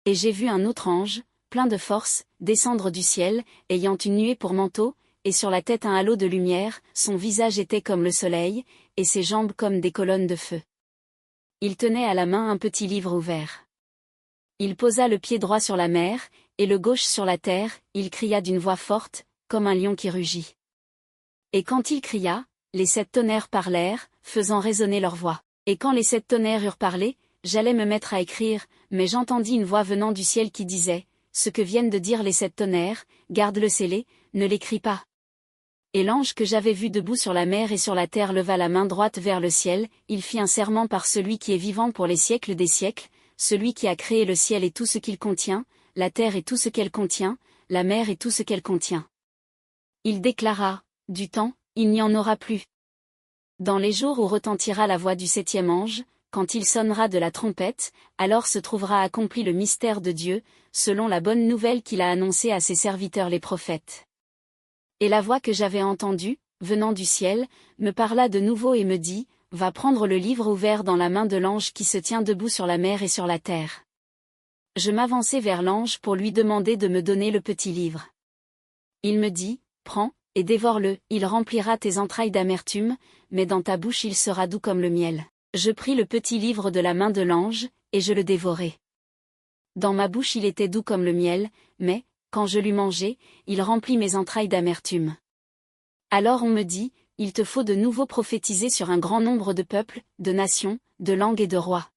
Et j'ai vu un autre ange, plein de force, descendre du ciel, ayant une nuée pour manteau, et sur la tête un halo de lumière, son visage était comme le soleil, et ses jambes comme des colonnes de feu. Il tenait à la main un petit livre ouvert. Il posa le pied droit sur la mer, et le gauche sur la terre, il cria d'une voix forte, comme un lion qui rugit. Et quand il cria, les 7 tonnerres parlèrent, faisant résonner leur voix. Et quand les 7 tonnerres eurent parlé, j'allais me mettre à écrire, mais j'entendis une voix venant du ciel qui disait, « Ce que viennent de dire les 7 tonnerres, garde-le scellé, ne l'écris pas. » Et l'ange que j'avais vu debout sur la mer et sur la terre leva la main droite vers le ciel, il fit un serment par celui qui est vivant pour les siècles des siècles, celui qui a créé le ciel et tout ce qu'il contient, la terre et tout ce qu'elle contient, la mer et tout ce qu'elle contient. Il déclara, « Du temps, il n'y en aura plus. Dans les jours où retentira la voix du 7e ange, quand il sonnera de la trompette, alors se trouvera accompli le mystère de Dieu, selon la bonne nouvelle qu'il a annoncée à ses serviteurs les prophètes. » Et la voix que j'avais entendue, venant du ciel, me parla de nouveau et me dit, « Va prendre le livre ouvert dans la main de l'ange qui se tient debout sur la mer et sur la terre. » Je m'avançai vers l'ange pour lui demander de me donner le petit livre. Il me dit, « Prends, et dévore-le, il remplira tes entrailles d'amertume, mais dans ta bouche il sera doux comme le miel. » Je pris le petit livre de la main de l'ange, et je le dévorai. Dans ma bouche il était doux comme le miel, mais, quand je l'eus mangé, il remplit mes entrailles d'amertume. Alors on me dit, il te faut de nouveau prophétiser sur un grand nombre de peuples, de nations, de langues et de rois.